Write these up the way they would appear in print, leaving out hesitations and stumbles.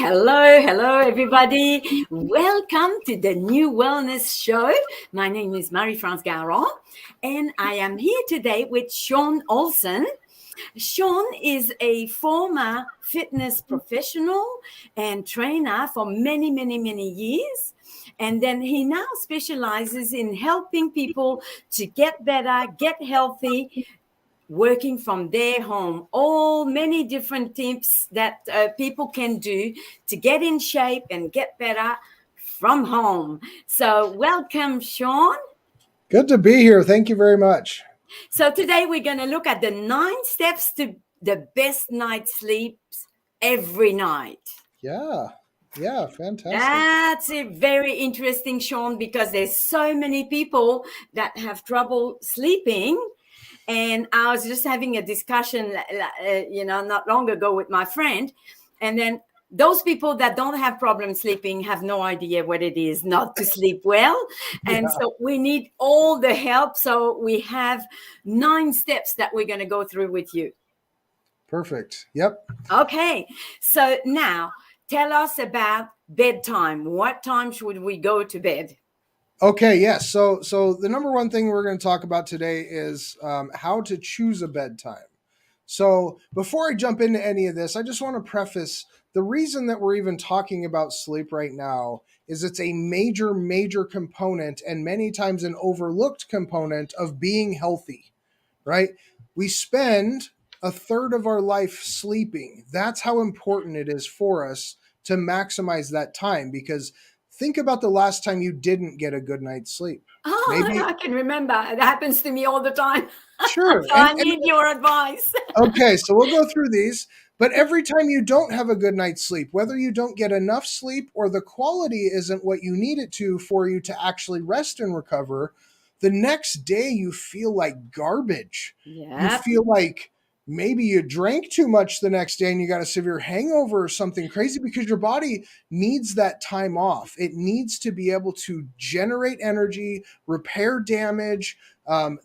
Hello, everybody. Welcome to the New Wellness Show. My name is Marie-France Garon, and I am here today with Sean Olson. Sean is a former fitness professional and trainer for many years. And then he now specializes in helping people to get better, get healthy, working from their home. All many different tips that people can do to get in shape and get better from home. So welcome, Sean. Good to be here. Thank you very much. So today we're going to look at the 9 steps to the best night's sleeps every night. Yeah, fantastic. That's a very interesting, Sean, because there's so many people that have trouble sleeping. And I was just having a discussion, not long ago with my friend. And then those people that don't have problems sleeping have no idea what it is not to sleep well. And so we need all the help. So we have 9 steps that we're going to go through with you. Perfect. Yep. Okay. So now tell us about bedtime. What time should we go to bed? Okay. Yes. So the number one thing we're going to talk about today is how to choose a bedtime. So before I jump into any of this, I just want to preface the reason that we're even talking about sleep right now is it's a major component and many times an overlooked component of being healthy, right? We spend a third of our life sleeping. That's how important it is for us to maximize that time, because think about the last time you didn't get a good night's sleep. Oh, Maybe. I can remember. It happens to me all the time. Sure. So I need your advice. Okay, so we'll go through these. But every time you don't have a good night's sleep, whether you don't get enough sleep or the quality isn't what you need it to for you to actually rest and recover, the next day you feel like garbage. Yeah. You feel like maybe you drank too much the next day and you got a severe hangover or something crazy, because your body needs that time off. It needs to be able to generate energy, repair damage,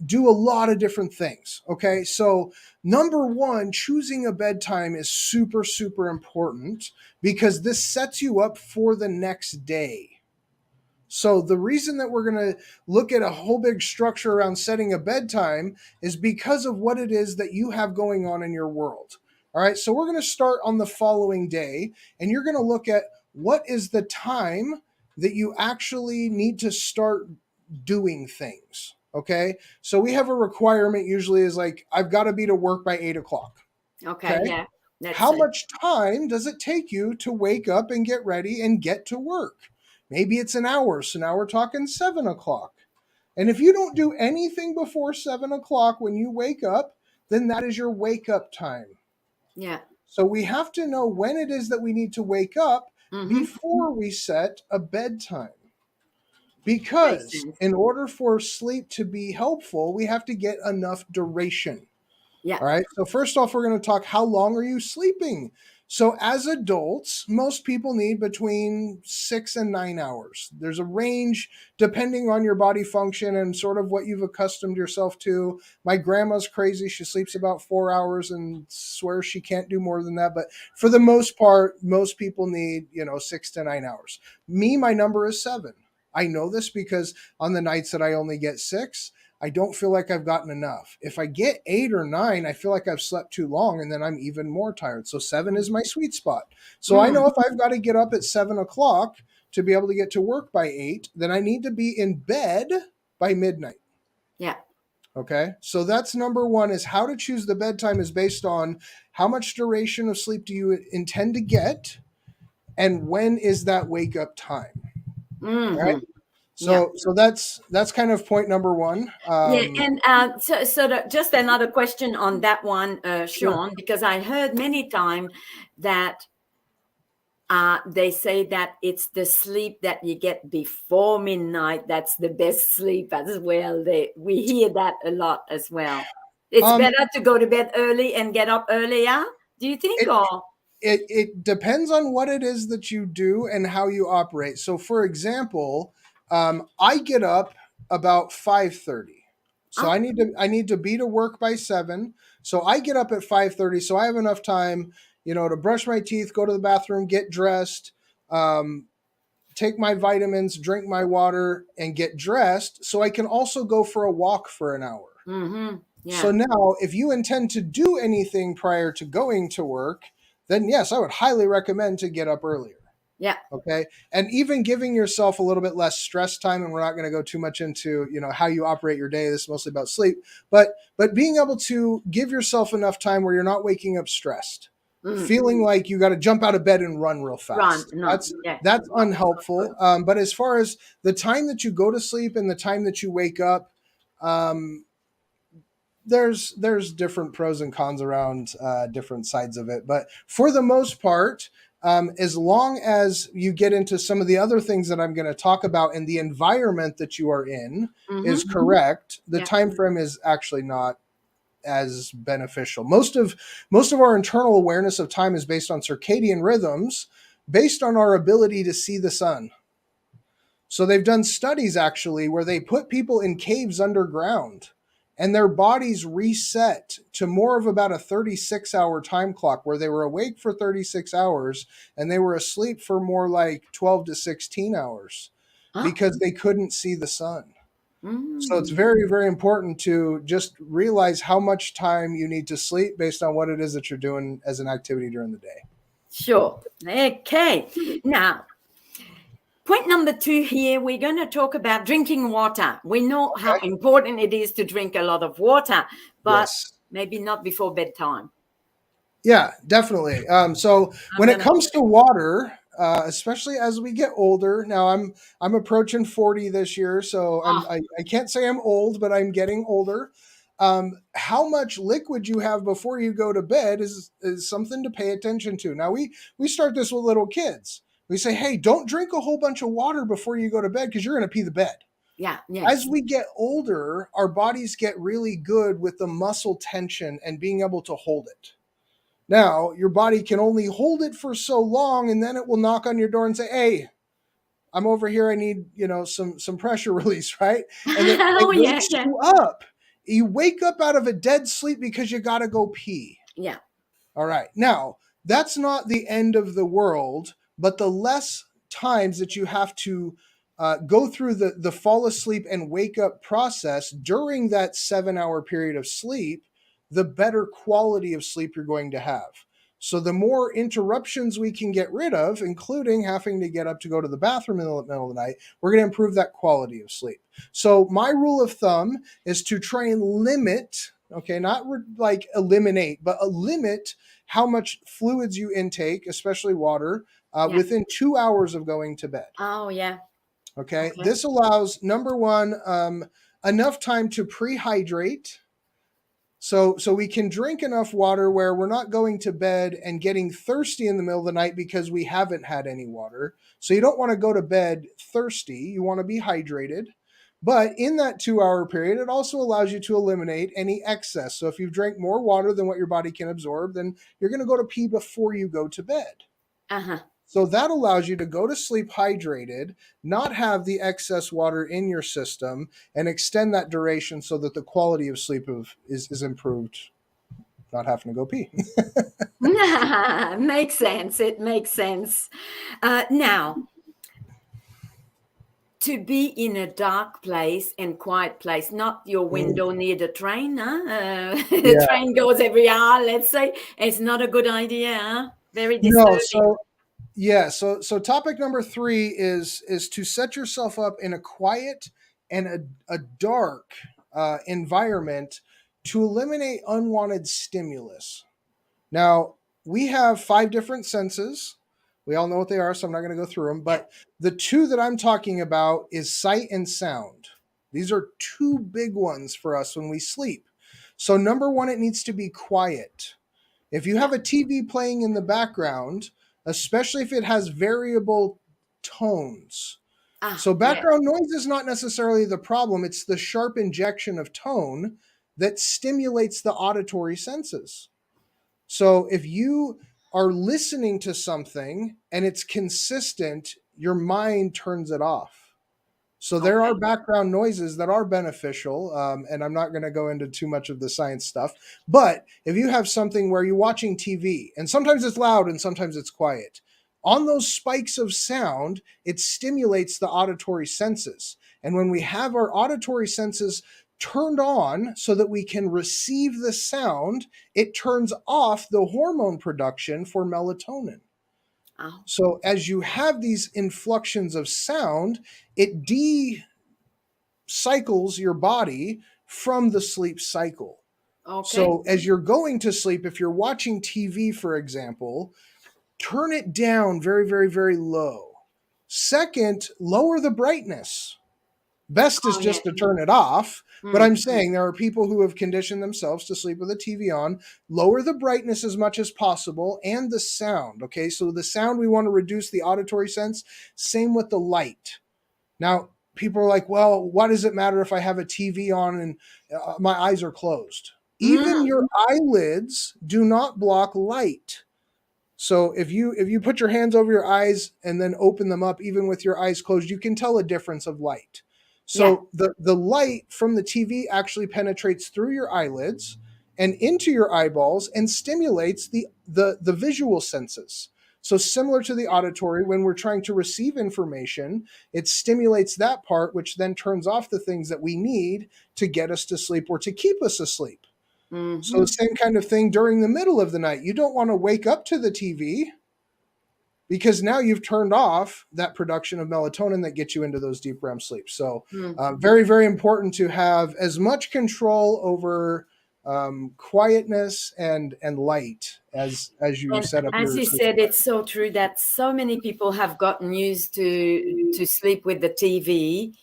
do a lot of different things. Okay, so number one, choosing a bedtime is super important because this sets you up for the next day. So the reason that we're going to look at a whole big structure around setting a bedtime is because of what it is that you have going on in your world. All right, so we're going to start on the following day, and you're going to look at what is the time that you actually need to start doing things. Okay, so we have a requirement usually is like, I've got to be to work by 8 o'clock. Okay, yeah. How much time does it take you to wake up and get ready and get to work? Maybe it's an hour. So now we're talking 7 o'clock. And if you don't do anything before 7 o'clock when you wake up, then that is your wake up time. Yeah. So we have to know when it is that we need to wake up before we set a bedtime. Because in order for sleep to be helpful, we have to get enough duration. Yeah. All right. So first off, we're going to talk, how long are you sleeping? So as adults, most people need between 6 and 9 hours. There's a range depending on your body function and sort of what you've accustomed yourself to. My grandma's crazy. She sleeps about 4 hours and swears she can't do more than that. But for the most part, most people need, 6 to 9 hours. Me, my number is 7. I know this because on the nights that I only get 6, I don't feel like I've gotten enough. If I get 8 or 9, I feel like I've slept too long, and then I'm even more tired. So 7 is my sweet spot. So I know if I've got to get up at 7 o'clock to be able to get to work by 8, then I need to be in bed by midnight. Yeah. Okay. So that's number one, is how to choose the bedtime is based on how much duration of sleep do you intend to get, and when is that wake up time. All right. So that's kind of point number one. And just another question on that one, Sean, Sure. because I heard many times that they say that it's the sleep that you get before midnight that's the best sleep as well. We hear that a lot as well. It's better to go to bed early and get up earlier, do you think? It depends on what it is that you do and how you operate. So, for example, I get up about 5:30. So I need to be to work by 7. So I get up at 5:30. So I have enough time, to brush my teeth, go to the bathroom, get dressed, um, take my vitamins, drink my water, and get dressed so I can also go for a walk for an hour. Mm-hmm. So Yeah. now, if you intend to do anything prior to going to work, then yes, I would highly recommend to get up earlier. Yeah. Okay. And even giving yourself a little bit less stress time, and we're not going to go too much into, how you operate your day. This is mostly about sleep, but being able to give yourself enough time where you're not waking up stressed, Mm. feeling like you got to jump out of bed and run real Run. fast. No. That's Yeah. that's Not good. unhelpful. But as far as the time that you go to sleep and the time that you wake up, um, there's different pros and cons around different sides of it, but for the most part, as long as you get into some of the other things that I'm going to talk about and the environment that you are in is Mm-hmm. correct, the Yeah. time frame is actually not as beneficial. Most of our internal awareness of time is based on circadian rhythms, based on our ability to see the sun. So they've done studies actually where they put people in caves underground and their bodies reset to more of about a 36-hour time clock where they were awake for 36 hours and they were asleep for more like 12 to 16 hours Oh. because they couldn't see the sun. So it's Mm. very, very important to just realize how much time you need to sleep based on what it is that you're doing as an activity during the day. Sure. Okay. Now, point number two here, we're going to talk about drinking water. We know how Okay. important it is to drink a lot of water, but Yes. maybe not before bedtime. Yeah, definitely. So I'm when it going to, comes to water, especially as we get older, now I'm approaching 40 this year, so oh, I can't say I'm old, but I'm getting older. How much liquid you have before you go to bed is something to pay attention to. Now we start this with little kids. We say, hey, don't drink a whole bunch of water before you go to bed because you're going to pee the bed. yeah, As yes. we get older, our bodies get really good with the muscle tension and being able to hold it. Now, your body can only hold it for so long, and then it will knock on your door and say, "Hey, I'm over here. I need, some pressure release," right? And it Oh, yeah, wakes yeah, you up. You wake up out of a dead sleep because you got to go pee. yeah. All right. Now, that's not the end of the world, but the less times that you have to go through the fall asleep and wake up process during that 7 hour period of sleep, the better quality of sleep you're going to have. So, the more interruptions we can get rid of, including having to get up to go to the bathroom in the middle of the night, we're going to improve that quality of sleep. So, my rule of thumb is to try and limit, okay, not like eliminate, but limit how much fluids you intake, especially water, Yeah. within 2 hours of going to bed. Oh, yeah. Okay. Okay. This allows, number one, enough time to prehydrate. So we can drink enough water where we're not going to bed and getting thirsty in the middle of the night because we haven't had any water. So you don't want to go to bed thirsty. You want to be hydrated. But in that 2 hour period, it also allows you to eliminate any excess. So if you've drank more water than what your body can absorb, then you're going to go to pee before you go to bed. Uh-huh. So that allows you to go to sleep hydrated, not have the excess water in your system, and extend that duration so that the quality of sleep is improved, not having to go pee. Makes sense. It makes sense. Now, to be in a dark place and quiet place, not your Mm, window near the train. Huh? The yeah. train goes every hour, let's say. It's not a good idea. Huh? Very No, disturbing. so yeah, so topic number three is to set yourself up in a quiet and a dark environment to eliminate unwanted stimulus. Now, we have five different senses. We all know what they are, so I'm not going to go through them. Yeah. But the two that I'm talking about is sight and sound. These are two big ones for us when we sleep. So, number one, it needs to be quiet. If you Yeah. have a TV playing in the background, especially if it has variable tones, Ah, so yeah. background noise is not necessarily the problem, it's the sharp injection of tone that stimulates the auditory senses. So if you are listening to something and it's consistent, your mind turns it off. So there are Okay. background noises that are beneficial, and I'm not going to go into too much of the science stuff. But if you have something where you're watching TV, and sometimes it's loud and sometimes it's quiet, on those spikes of sound, it stimulates the auditory senses. And when we have our auditory senses turned on so that we can receive the sound, it turns off the hormone production for melatonin. Oh, So as you have these influxions of sound, it decycles your body from the sleep cycle. okay. So as you're going to sleep, if you're watching TV, for example, turn it down very, very, very low. Second, lower the brightness. Best is Oh, yeah. just to turn it off. But Mm, I'm saying there are people who have conditioned themselves to sleep with a TV on. Lower the brightness as much as possible and the sound. Okay, so the sound, we want to reduce the auditory sense. Same with the light. Now, people are like, well, why does it matter if I have a TV on and my eyes are closed? Even mm, your eyelids do not block light. So if you put your hands over your eyes and then open them up, even with your eyes closed, you can tell a difference of light. yeah. So the light from the TV actually penetrates through your eyelids and into your eyeballs and stimulates the visual senses. So similar to the auditory, when we're trying to receive information, it stimulates that part, which then turns off the things that we need to get us to sleep or to keep us asleep. So Mm-hmm. same kind of thing during the middle of the night. You don't want to wake up to the TV because now you've turned off that production of melatonin that gets you into those deep REM sleep. So Mm. very, very important to have as much control over quietness and light as you And set up as your you sleep said, it's environment. so true that so many people have gotten used to sleep with the TV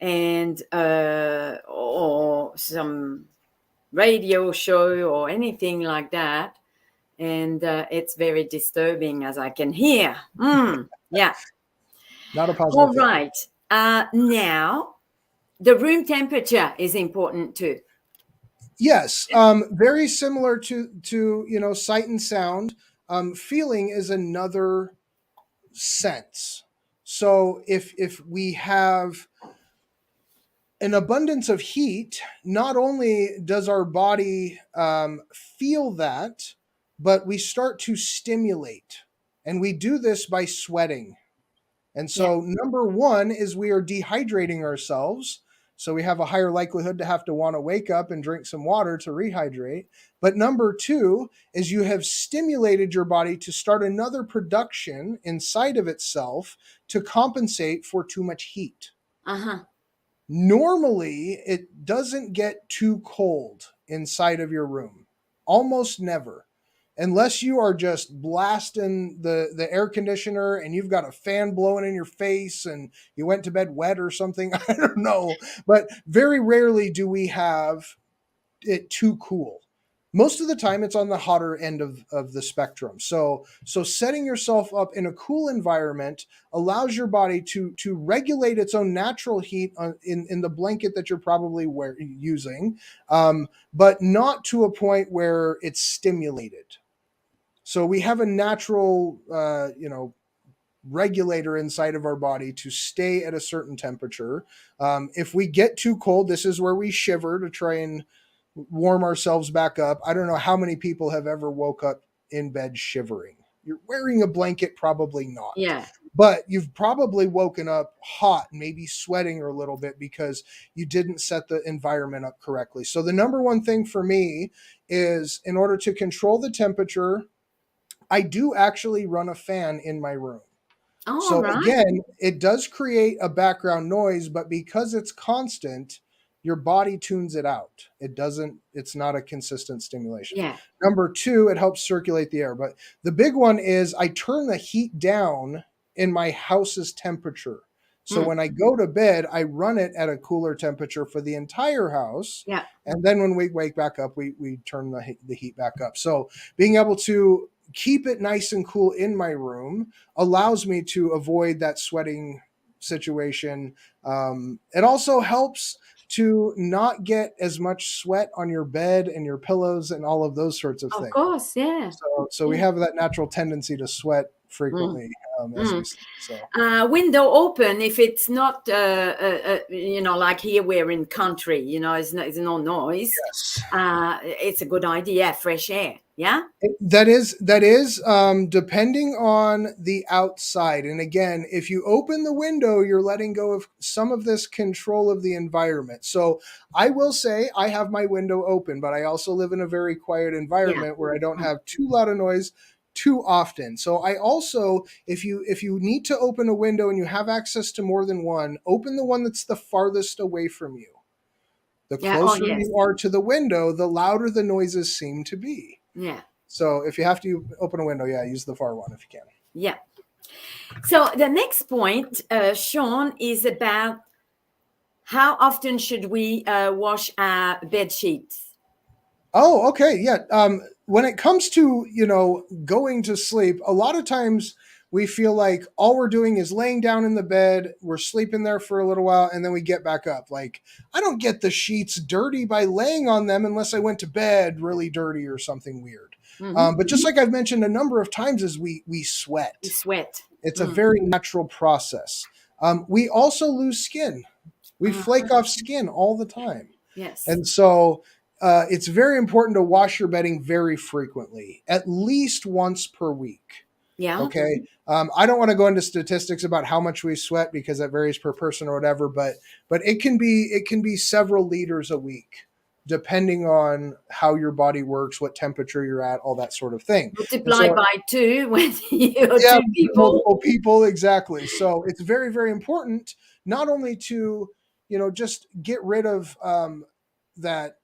and or some radio show or anything like that, and it's very disturbing, as I can hear. Yeah. Not a positive All thing. right. Now, the room temperature is important too. Yes, very similar to sight and sound. Feeling is another sense. So if we have an abundance of heat, not only does our body feel that, but we start to stimulate. And we do this by sweating. And Yeah. so, number one is we are dehydrating ourselves. So, we have a higher likelihood to have to want to wake up and drink some water to rehydrate. But number two is you have stimulated your body to start another production inside of itself to compensate for too much heat. Uh-huh. Normally, it doesn't get too cold inside of your room. Almost never. Unless you are just blasting the air conditioner and you've got a fan blowing in your face and you went to bed wet or something. I don't know. But very rarely do we have it too cool. Most of the time it's on the hotter end of the spectrum. So setting yourself up in a cool environment allows your body to regulate its own natural heat in the blanket that you're probably using, but not to a point where it's stimulated. So we have a natural regulator inside of our body to stay at a certain temperature. If we get too cold, this is where we shiver to try and warm ourselves back up. I don't know how many people have ever woke up in bed shivering. You're wearing a blanket, probably not. Yeah. But you've probably woken up hot, maybe sweating a little bit because you didn't set the environment up correctly. So, the number one thing for me is in order to control the temperature, I do actually run a fan in my room. All So right. again, it does create a background noise, but because it's constant, your body tunes it out. It's not a consistent stimulation. Yeah. Number two, it helps circulate the air. But the big one is I turn the heat down in my house's temperature. So Mm. when I go to bed, I run it at a cooler temperature for the entire house. Yeah. And then when we wake back up, we turn the heat back up. So being able to keep it nice and cool in my room allows me to avoid that sweating situation. It also helps to not get as much sweat on your bed and your pillows and all of those sorts of Of things. course. Yeah. So we Yeah. have that natural tendency to sweat Mm. frequently as we Mm. sleep. So Window open if it's not, like here we're in country, it's no noise. yes. It's a good idea, fresh air. Yeah. That is depending on the outside. And again, if you open the window, you're letting go of some of this control of the environment. So I will say I have my window open, but I also live in a very quiet Yeah. environment where I don't Mm. have too loud a noise too often. So I also, if you need to open a window and you have access to more than one, open the one that's the farthest away from you. The Yeah. Oh, closer yes. you are to the window, the louder the noises seem to be. Yeah. So if you have to open a window, yeah, use the far one if you can. Yeah. So the next point, Sean, is about how often should we wash our bed sheets? Oh, okay, yeah. When it comes to going to sleep, a lot of times we feel like all we're doing is laying down in the bed, we're sleeping there for a little while, and then we get back up. Like I don't get the sheets dirty by laying on them unless I went to bed really dirty or something weird. Hmm. But just like I've mentioned a number of times, is we We sweat. sweat. It's a Mm. very natural process. We also lose skin. We flake Uh-huh. off skin all the time. Yes. And so it's very important to wash your bedding very frequently, at least once per week. Yeah. Okay. I don't want to go into statistics about how much we sweat because that varies per person or whatever, but it can be several liters a week, depending on how your body works, what temperature you're at, all that sort of thing. And Multiply so by two when you're yeah, two people. multiple people, exactly. So it's very, very important not only to, just get rid of that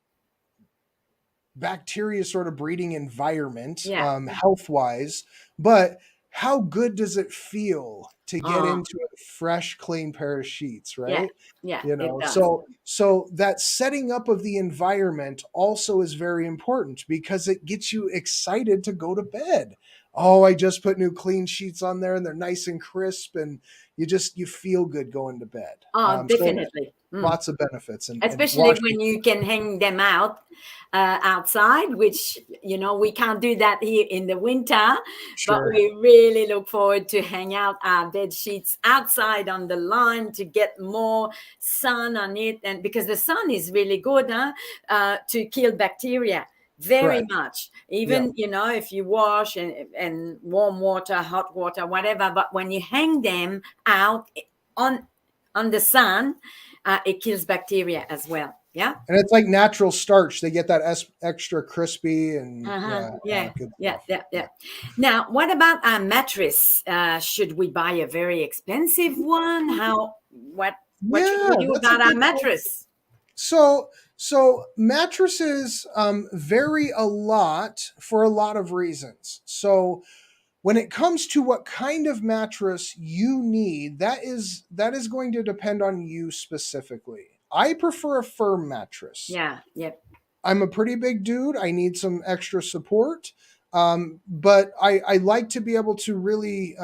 bacteria sort of breeding environment, Yeah. health wise, but how good does it feel to get Uh, into a fresh, clean pair of sheets, yeah. right? Yeah. You It know, does. so that setting up of the environment also is very important because it gets you excited to go to bed. Oh, I just put new clean sheets on there and they're nice and crisp, and you feel good going to bed. So Definitely. Mm. lots of benefits, and Especially washing. when you can hang them out outside, which we can't do that here in the winter, but Sure. we really look forward to hang out our bed sheets outside on the line to get more sun on it, and because the sun is really good, to kill bacteria very Correct. much. Yeah. Even if you wash and warm water, hot water, whatever, but when you hang them out on the sun, it kills bacteria as well. Yeah. And it's like natural starch. They get that extra crispy and Uh-huh. yeah, Yeah. good Yeah. stuff. Yeah. Yeah. Yeah. Now, what about a mattress? Should we buy a very expensive one? What should Yeah, we do that's a about our good question. mattress? So mattresses vary a lot for a lot of reasons. So when it comes to what kind of mattress you need, that is going to depend on you specifically. I prefer a firm mattress. Yeah. Yep. I'm a pretty big dude. I need some extra support. But I like to be able to really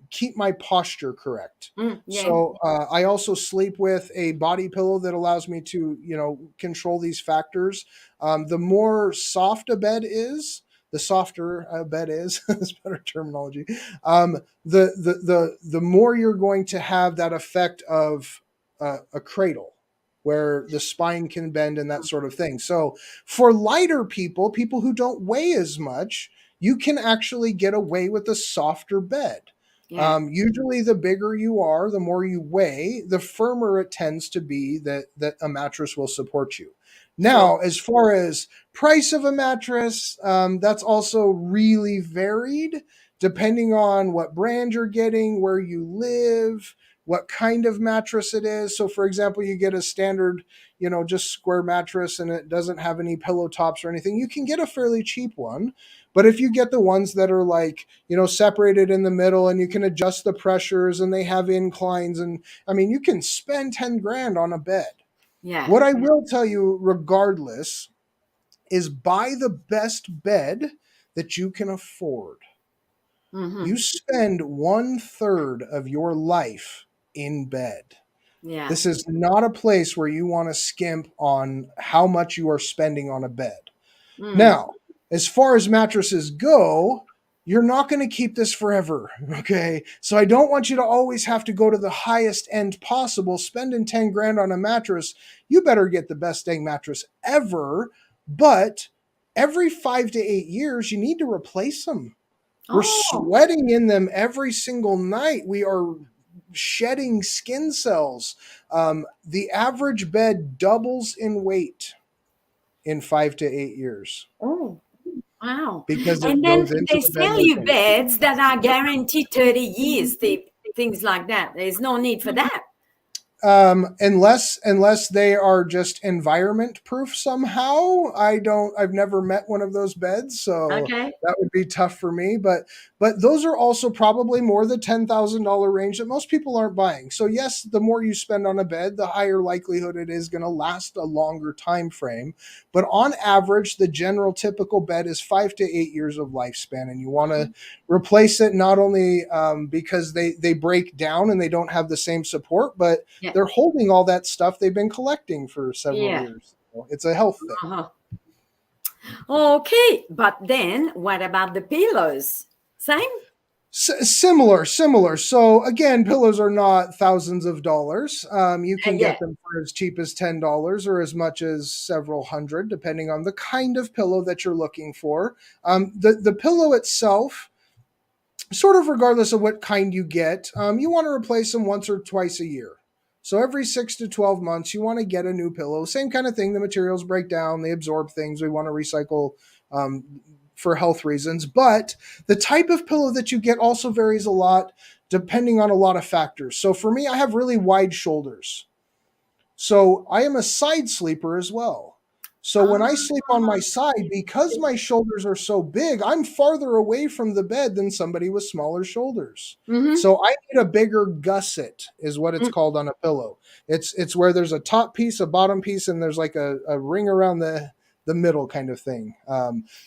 keep my posture correct. Mm, yeah. So I also sleep with a body pillow that allows me to, control these factors. The more soft a bed is, the softer a bed is. That's better terminology. The more you're going to have that effect of a cradle, where the spine can bend and that sort of thing. So for lighter people, people who don't weigh as much, you can actually get away with a softer bed. Yeah. Usually, the bigger you are, the more you weigh, the firmer it tends to be that a mattress will support you. Sure. Now, as far as price of a mattress, that's also really varied depending on what brand you're getting, where you live, what kind of mattress it is. So, for example, you get a standard, just square mattress and it doesn't have any pillow tops or anything. You can get a fairly cheap one. But if you get the ones that are like, separated in the middle and you can adjust the pressures and they have inclines, and I mean, you can spend 10 grand on a bed. Yeah. What I will tell you, regardless, is buy the best bed that you can afford. Mm-hmm. You spend 1/3 of your life in bed. Yeah. This is not a place where you want to skimp on how much you are spending on a bed. Mm. Now, as far as mattresses go, you're not going to keep this forever. Okay. So I don't want you to always have to go to the highest end possible, spending 10 grand on a mattress. You better get the best dang mattress ever. But every 5 to 8 years, you need to replace them. We're Oh, sweating in them every single night. We are shedding skin cells. The average bed doubles in weight in 5 to 8 years oh, wow. because And it then goes into they the bed sell you working. beds that are guaranteed 30 years, things like that. There's no need for that. Unless they are just environment proof somehow. I've never met one of those beds, so Okay. that would be tough for me. But those are also probably more the $10,000 range that most people aren't buying. So yes, the more you spend on a bed, the higher likelihood it is going to last a longer time frame. But on average, the general typical bed is 5 to 8 years of lifespan, and you want to replace it not only because they break down and they don't have the same support, but Yeah. they're holding all that stuff they've been collecting for several Yeah. years. So it's a health thing. Uh-huh. Okay. But then what about the pillows? Same? Similar. So again, pillows are not thousands of dollars. You can Yeah. get them for as cheap as $10 or as much as several hundred, depending on the kind of pillow that you're looking for. The pillow itself, sort of regardless of what kind you get, you want to replace them once or twice a year. So every 6 to 12 months, you want to get a new pillow. Same kind of thing. The materials break down, they absorb things. We want to recycle um, for health reasons. But the type of pillow that you get also varies a lot depending on a lot of factors. So for me, I have really wide shoulders. So I am a side sleeper as well. So when I sleep on my side, because my shoulders are so big, I'm farther away from the bed than somebody with smaller shoulders. Mm-hmm. So I need a bigger gusset, is what it's called on a pillow. It's where there's a top piece, a bottom piece, and there's like a ring around the middle kind of thing.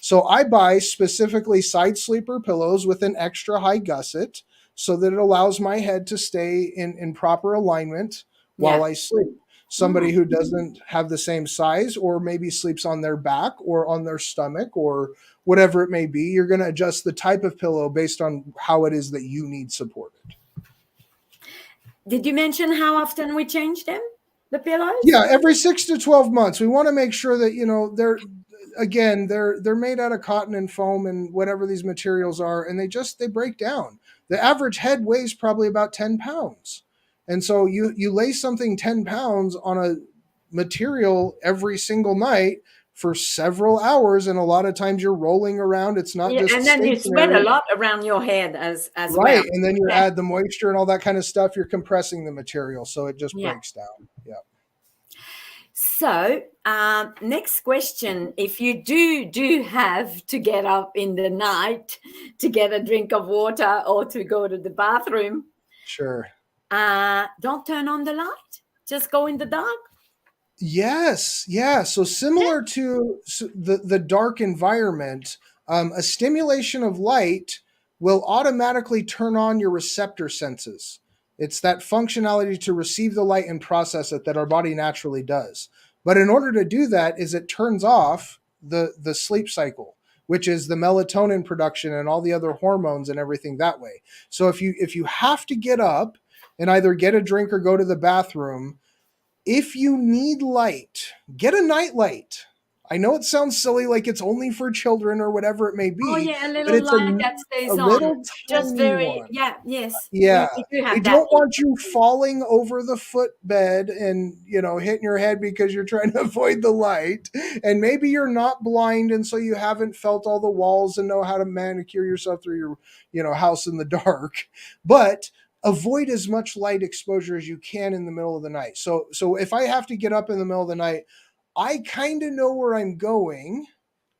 So I buy specifically side sleeper pillows with an extra high gusset so that it allows my head to stay in proper alignment while Yeah. I sleep. Mm. Somebody who doesn't have the same size or maybe sleeps on their back or on their stomach or whatever it may be, you're going to adjust the type of pillow based on how it is that you need supported. Did you mention how often we change them? The pillows? Yeah, every 6 to 12 months, we want to make sure that they're made out of cotton and foam and whatever these materials are, and they break down. The average head weighs probably about 10 pounds, and so you lay something 10 pounds on a material every single night for several hours, and a lot of times you're rolling around. It's not Yeah, just and then you sweat a stationary. lot around your head as well. Right, and then you Yeah. add the moisture and all that kind of stuff. You're compressing the material, so it just Yeah. breaks down. Yeah. So, next question: if you do have to get up in the night to get a drink of water or to go to the bathroom, Sure. don't turn on the light. Just go in the dark. Yes, yeah. So Yeah. similar to the dark environment, a stimulation of light will automatically turn on your receptor senses. It's that functionality to receive the light and process it that our body naturally does. But in order to do that, is it turns off the sleep cycle, which is the melatonin production and all the other hormones and everything that way. So if you have to get up and either get a drink or go to the bathroom, if you need light, get a night light. I know it sounds silly, like it's only for children or whatever it may Oh be, yeah, a but little it's a, light that a stays on. little Just tiny very, one. yeah, yes. We, Yeah. we do We have that don't here. want you falling over the footbed and, hitting your head because you're trying to avoid the light. And maybe you're not blind and so you haven't felt all the walls and know how to manicure yourself through your, house in the dark. But avoid as much light exposure as you can in the middle of the night. So if I have to get up in the middle of the night, I kind of know where I'm going.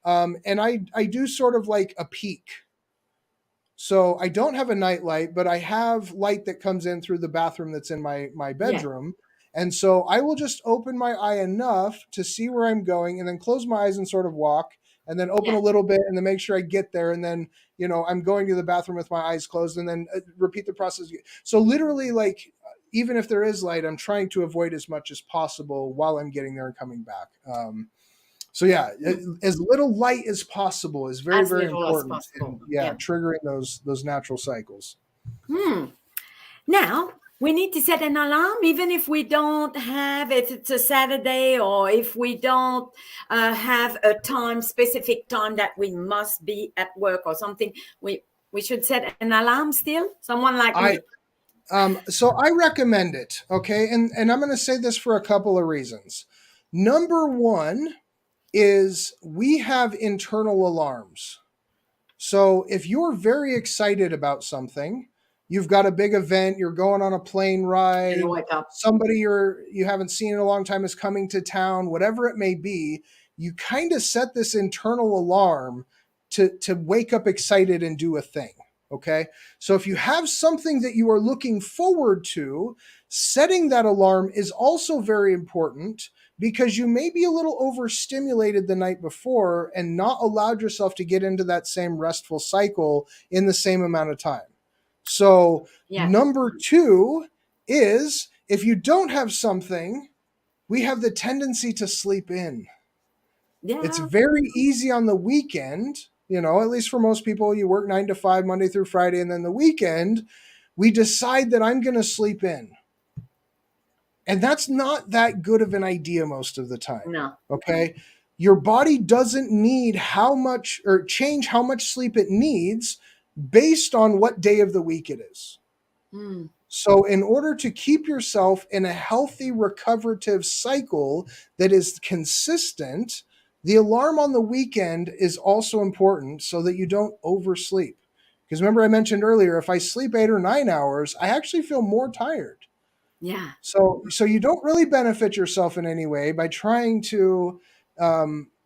And I do sort of like a peek. So I don't have a night light, but I have light that comes in through the bathroom that's in my Yeah, bedroom. And so I will just open my eye enough to see where I'm going and then close my eyes and sort of walk and then open yeah. a little bit and then make sure I get there. And then, I'm going to the bathroom with my eyes closed and then repeat the process. So literally, like, even if there is light, I'm trying to avoid as much as possible while I'm getting there and coming back. So yeah, as little light as possible is very, As very little as important possible. in, yeah, Yeah. triggering those natural cycles. Hmm. Now, we need to set an alarm, even if we don't have, if it's a Saturday or if we don't have a time, specific time that we must be at work or something. We should set an alarm still. Someone like I me. so I recommend it, okay? And I'm going to say this for a couple of reasons. Number one is we have internal alarms. So if you're very excited about something, you've got a big event, you're going on a plane And ride, wake up. somebody you haven't seen in a long time is coming to town, whatever it may be, you kind of set this internal alarm to wake up excited and do a thing. Okay? So if you have something that you are looking forward to, setting that alarm is also very important because you may be a little overstimulated the night before and not allowed yourself to get into that same restful cycle in the same amount of time. So, Yeah. number two is if you don't have something, we have the tendency to sleep in. It's Yeah. very easy on the weekend, at least for most people, you work 9 to 5, Monday through Friday, and then the weekend, we decide that I'm going to sleep in. And that's not that good of an idea most of the time. No. Okay. Your body doesn't need how much or change how much sleep it needs based on what day of the week it is. Hmm. So, in order to keep yourself in a healthy recuperative cycle that is consistent, the alarm on the weekend is also important so that you don't oversleep. Because remember, I mentioned earlier, if I sleep 8 or 9 hours, I actually feel more tired. Yeah. So you don't really benefit yourself in any way by trying to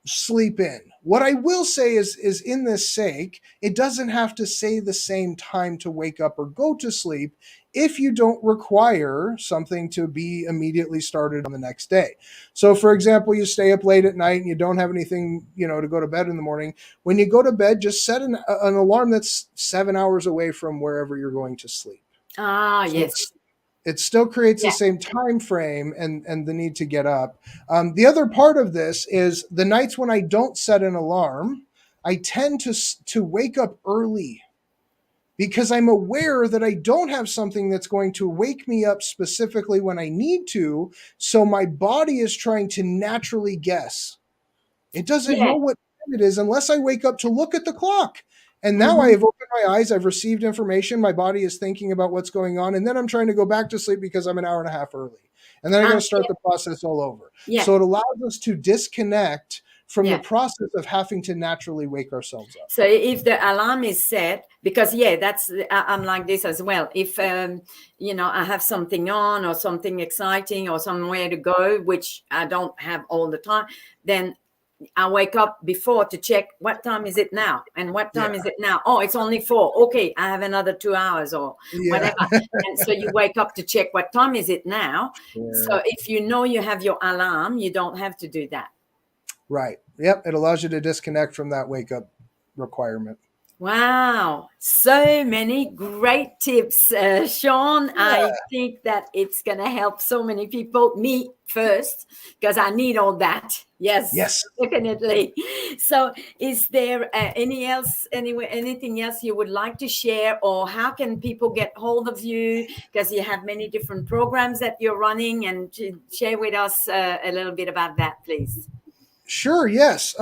sleep in. What I will say is in this sake, it doesn't have to say the same time to wake up or go to sleep if you don't require something to be immediately started on the next day. So for example, you stay up late at night and you don't have anything, to go to bed in the morning. When you go to bed, just set an alarm that's 7 hours away from wherever you're going to sleep. Ah, So yes. it still creates the Yeah. same time frame and the need to get up. The other part of this is the nights when I don't set an alarm, I tend to wake up early because I'm aware that I don't have something that's going to wake me up specifically when I need to. So my body is trying to naturally guess. It doesn't Yeah. know what time it is unless I wake up to look at the clock. And now I Hmm. have opened my eyes, I've received information, my body is thinking about what's going on, and then I'm trying to go back to sleep because I'm an hour and a half early. And then I got to Yeah. start the process all over. Yeah. So it allows us to disconnect from the Yeah. process of having to naturally wake ourselves up. So if the alarm is set, because yeah, I'm like this as well. If I have something on or something exciting or somewhere to go, which I don't have all the time, then I wake up before to check what time is it now and what Yeah. time is it now. Oh, it's only 4. Okay, I have another 2 hours or Yeah. whatever. And so you wake up to check what time is it now. Yeah. So if you know you have your alarm, you don't have to do that. Right. Yep. It allows you to disconnect from that wake up requirement. Wow, so many great tips, Sean. Yeah. I think that it's going to help so many people, me first, because I need all that. Yes, Yes. definitely. So, is there anything else you would like to share, or how can people get hold of you? Because you have many different programs that you're running, and share with us a little bit about that, please. Sure, yes.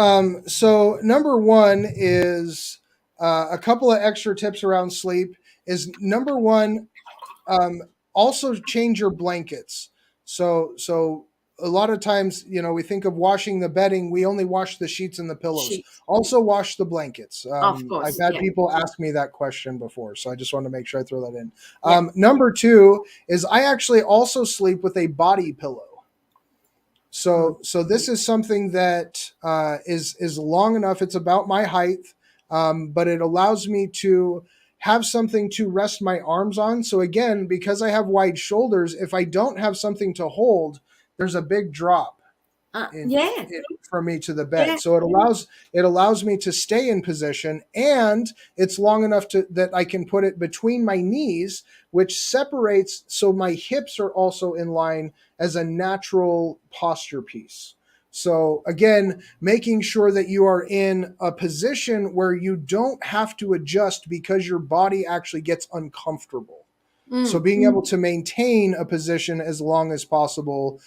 So number one is a couple of extra tips around sleep is number one, um, also change your blankets. So a lot of times, we think of washing the bedding, we only wash the sheets and the pillows. Sheets, Also wash the blankets. of I've course. had Yeah, people ask me that question before, so I just want to make sure I throw that in. yeah. Number two is I actually also sleep with a body pillow. So this is something that is long enough. It's about my height, but it allows me to have something to rest my arms on. So again, because I have wide shoulders, if I don't have something to hold, there's a big drop Yeah, from me to the yeah. bed. So it allows me to stay in position, and it's long enough that I can put it between my knees, which separates so my hips are also in line as a natural posture piece. So again, making sure that you are in a position where you don't have to adjust because your body actually gets uncomfortable. So Mm. being able to maintain a position as long as possible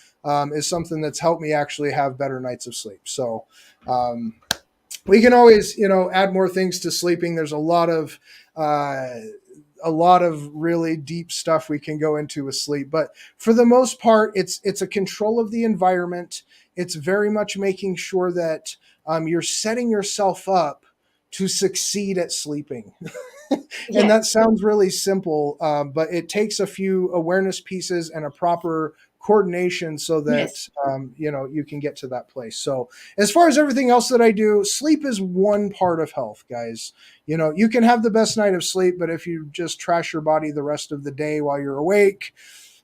is something that's helped me actually have better nights of sleep. So um, we can always, add more things to sleeping. There's uh, a lot of really deep stuff we can go into with sleep, but for the most part, it's a control of the environment. It's very much making sure that you're setting yourself up to succeed at sleeping. And Yes, that sounds really simple, but it takes a few awareness pieces and a proper coordination so that yes, you can get to that place. So as far as everything else that I do, sleep is one part of health, guys. You can have the best night of sleep, but if you just trash your body the rest of the day while you're awake,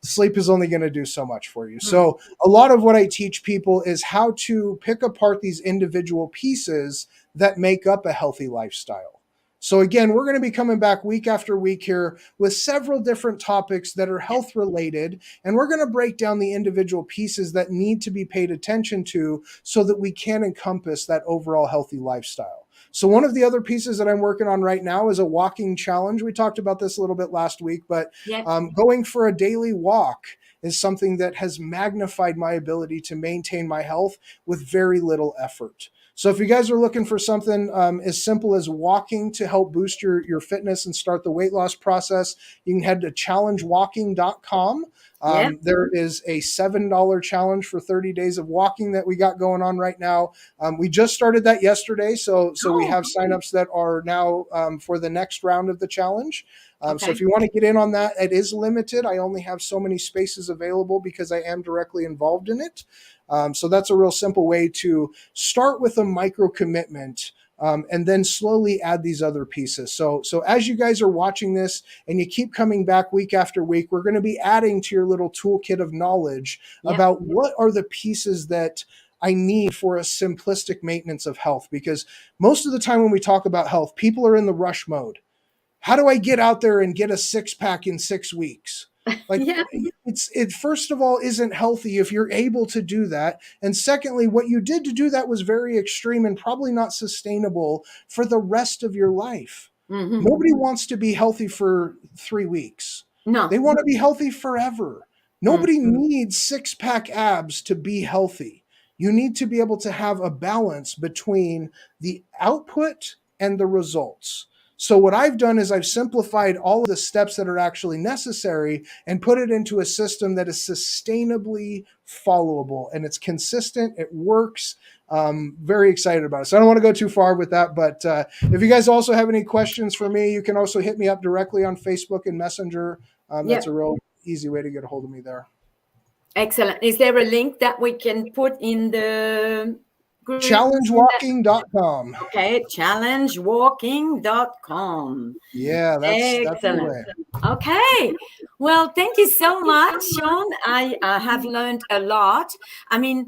sleep is only going to do so much for you. mm, So a lot of what I teach people is how to pick apart these individual pieces that make up a healthy lifestyle. So again, we're going to be coming back week after week here with several different topics that are yes, health related, and we're going to break down the individual pieces that need to be paid attention to so that we can encompass that overall healthy lifestyle. So one of the other pieces that I'm working on right now is a walking challenge. We talked about this a little bit last week, but yes, going for a daily walk is something that has magnified my ability to maintain my health with very little effort. So if you guys are looking for something as simple as walking to help boost your fitness and start the weight loss process, you can head to challengewalking.com. yep. There is a $7 challenge for 30 days of walking that we got going on right now. We just started that yesterday, so we Oh, have signups that are now for the next round of the challenge. So okay. if you want to get in on that, it is limited. I only have so many spaces available because I am directly involved in it. So that's a real simple way to start with a micro commitment. And then slowly add these other pieces. So as you guys are watching this and you keep coming back week after week, we're going to be adding to your little toolkit of knowledge Yep. about what are the pieces that I need for a simplistic maintenance of health. Because most of the time when we talk about health, people are in the rush mode. How do I get out there and get a six pack in 6 weeks? Like Yeah. it first of all isn't healthy if you're able to do that. And secondly, what you did to do that was very extreme and probably not sustainable for the rest of your life. Hmm. Nobody wants to be healthy for 3 weeks. They No. want to be healthy forever. Mm. Nobody needs six pack abs to be healthy. You need to be able to have a balance between the output and the results. So, what I've done is I've simplified all of the steps that are actually necessary and put it into a system that is sustainably followable and it's consistent, it works. Very excited about it. So, I don't want to go too far with that, but if you guys also have any questions for me, you can also hit me up directly on Facebook and Messenger. That's a Yep. real easy way to get a hold of me there. Excellent. Is there a link that we can put in the groups? Challengewalking.com. Okay, challengewalking.com. Yeah, that's the Excellent. way. Okay. Well, thank you so much, Sean. I have learned a lot. I mean,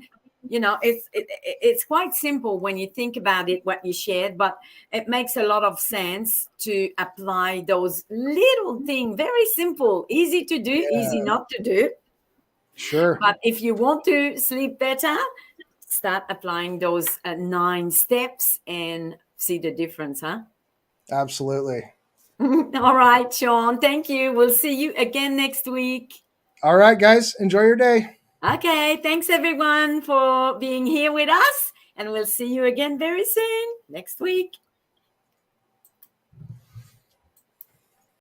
it's quite simple when you think about it, what you shared, but it makes a lot of sense to apply those little things. Very simple, easy to do, easy Yeah, not to do. sure. But if you want to sleep better, start applying those 9 steps and see the difference, huh? Absolutely. All right, Sean. Thank you. We'll see you again next week. All right, guys, enjoy your day. Okay. Thanks, everyone, for being here with us. And we'll see you again very soon next week.